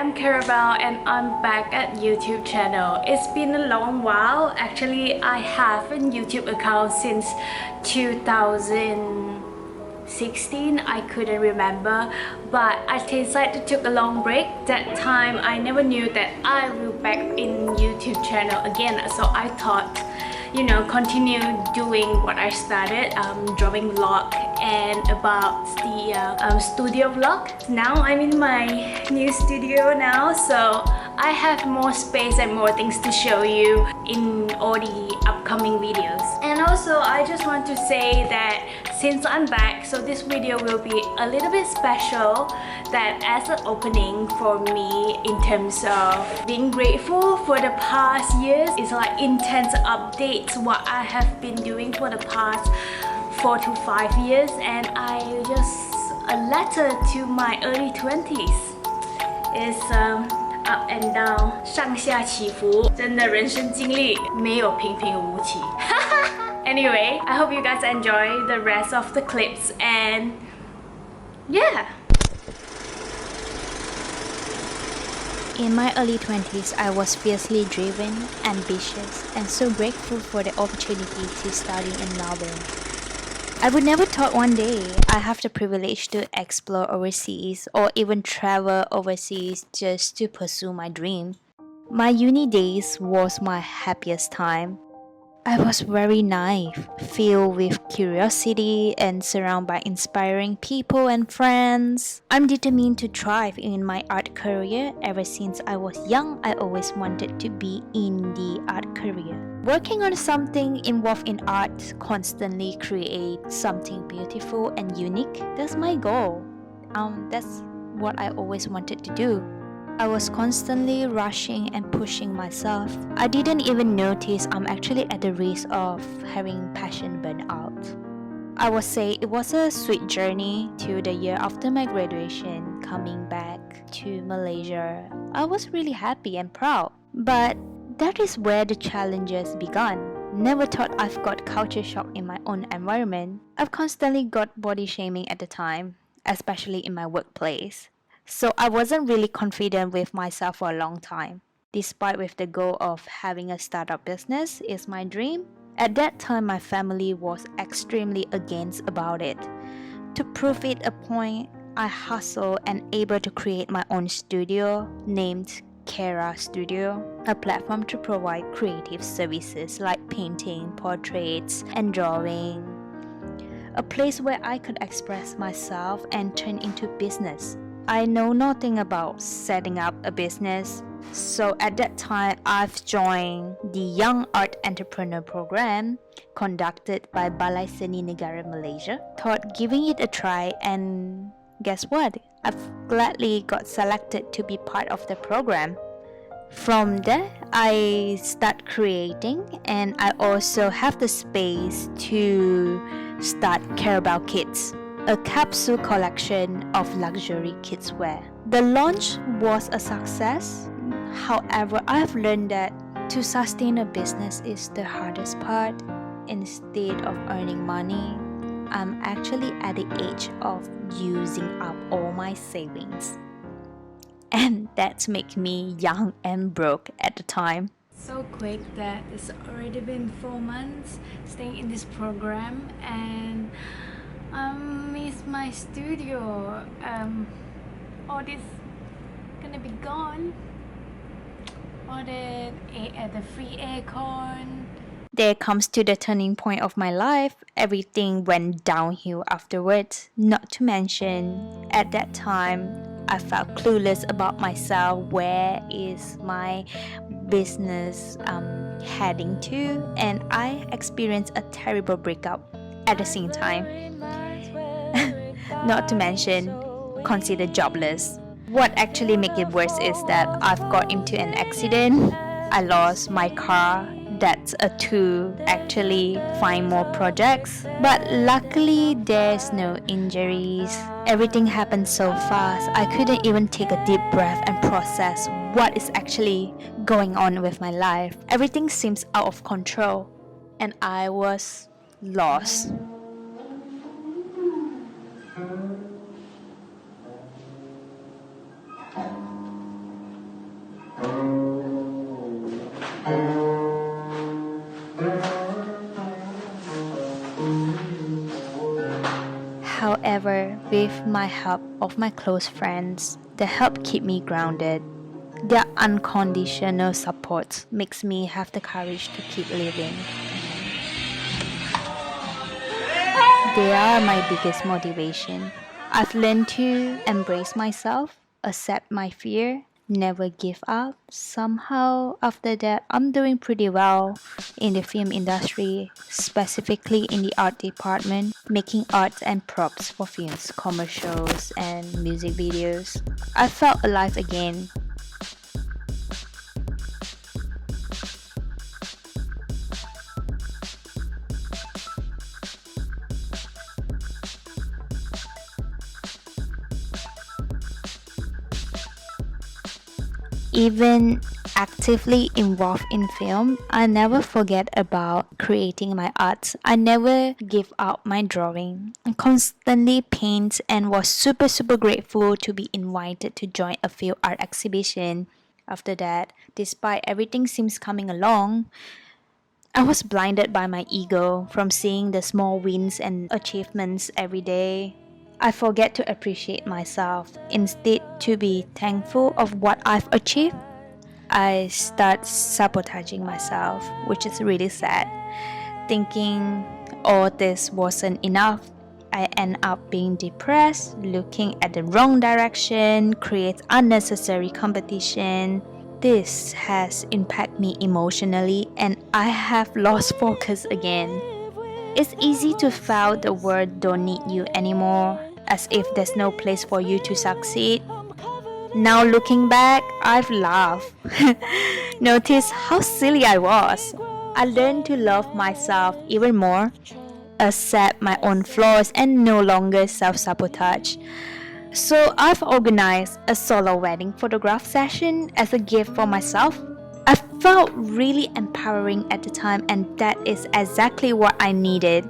I'm Carabelle and I'm back at YouTube channel. It's been a long while. Actually, I have a YouTube account since 2016. I couldn't remember, but I decided to take a long break. That time I never knew that I will back in YouTube channel again, so I thought, you know, continue doing what I started, drawing vlog and about the studio vlog. Now I'm in my new studio now, so I have more space and more things to show you in all the upcoming videos. And also I just want to say that since I'm back, so this video will be a little bit special, that as an opening for me in terms of being grateful for the past years. It's like intense updates what I have been doing for the past 4 to 5 years, and I just a letter to my early 20s. It's up and down, 上下起伏，真的人生经历没有平平无奇。Anyway, I hope you guys enjoy the rest of the clips, and yeah. In my early 20s, I was fiercely driven, ambitious, and so grateful for the opportunity to study in Melbourne. I would never thought one day I have the privilege to explore overseas or even travel overseas just to pursue my dream. My uni days was my happiest time. I was very naive, filled with curiosity and surrounded by inspiring people and friends. I'm determined to thrive in my art career. Ever since I was young, I always wanted to be in the art career. Working on something involved in art, constantly create something beautiful and unique. That's my goal. That's what I always wanted to do. I was constantly rushing and pushing myself. I didn't even notice I'm actually at the risk of having passion burnout. I would say it was a sweet journey till the year after my graduation, coming back to Malaysia. I was really happy and proud. But that is where the challenges began. Never thought I've got culture shock in my own environment. I've constantly got body shaming at the time, especially in my workplace. So I wasn't really confident with myself for a long time. Despite with the goal of having a startup business is my dream, at that time my family was extremely against about it. To prove it a point, I hustled and able to create my own studio named Kera Studio, a platform to provide creative services like painting, portraits, and drawing. A place where I could express myself and turn into business. I know nothing about setting up a business, so at that time I've joined the Young Art Entrepreneur Program conducted by Balai Seni Negara Malaysia. Thought giving it a try, and guess what? I've gladly got selected to be part of the program. From there, I start creating, and I also have the space to start Carabelle Kids, a capsule collection of luxury kidswear. The launch was a success. However, I've learned that to sustain a business is the hardest part. Instead of earning money, I'm actually at the age of using up all my savings. And that makes me young and broke at the time. So quick that it's already been 4 months staying in this program, and miss my studio. All this gonna be gone. All the free aircon. There comes to the turning point of my life. Everything went downhill afterwards. Not to mention, at that time, I felt clueless about myself. Where is my business heading to? And I experienced a terrible breakup at the same time. Not to mention, considered jobless. What actually makes it worse is that I've got into an accident. I lost my car. That's a tool actually find more projects. But luckily, there's no injuries. Everything happened so fast, I couldn't even take a deep breath and process what is actually going on with my life. Everything seems out of control, and I was lost. However, with my help of my close friends, they help keep me grounded. Their unconditional support makes me have the courage to keep living. They are my biggest motivation. I've learned to embrace myself, accept my fear, never give up. Somehow, after that, I'm doing pretty well in the film industry, specifically in the art department, making art and props for films, commercials, and music videos. I felt alive again. Even actively involved in film, I never forget about creating my art. I never give up my drawing. I constantly paint and was super grateful to be invited to join a field art exhibition. After that, despite everything seems coming along, I was blinded by my ego from seeing the small wins and achievements every day. I forget to appreciate myself. Instead, to be thankful of what I've achieved, I start sabotaging myself, which is really sad. Thinking all this wasn't enough, I end up being depressed, looking at the wrong direction, creates unnecessary competition. This has impacted me emotionally and I have lost focus again. It's easy to feel the world don't need you anymore, as if there's no place for you to succeed. Now looking back, I've laughed. Notice how silly I was. I learned to love myself even more, accept my own flaws, and no longer self-sabotage. So I've organized a solo wedding photograph session as a gift for myself. I felt really empowering at the time, and that is exactly what I needed.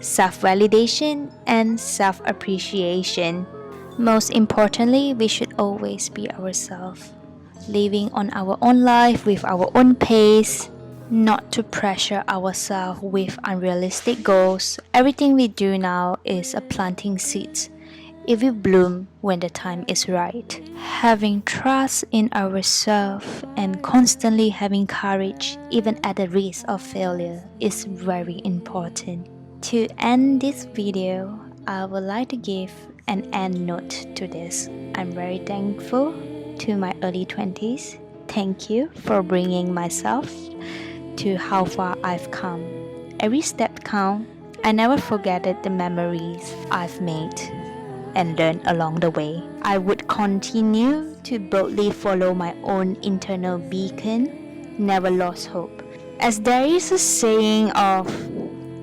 Self-validation and self-appreciation. Most importantly, we should always be ourselves, living on our own life with our own pace, not to pressure ourselves with unrealistic goals. Everything we do now is a planting seeds. It will bloom when the time is right. Having trust in ourselves and constantly having courage, even at the risk of failure, is very important. To end this video, I would like to give an end note to this. I'm very thankful to my early 20s. Thank you for bringing myself to how far I've come. Every step counts. I never forget the memories I've made and learned along the way. I would continue to boldly follow my own internal beacon, never lost hope. As there is a saying of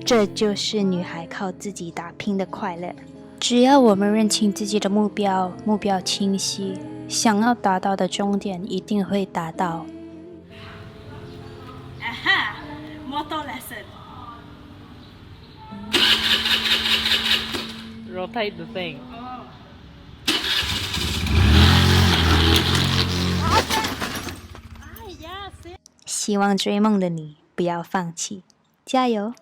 这就是女孩靠自己打拼的快乐。只要我们认清自己的目标，目标清晰，想要达到的终点一定会达到。Aha! Motor lesson. Rotate the thing. 希望追梦的你不要放弃，加油！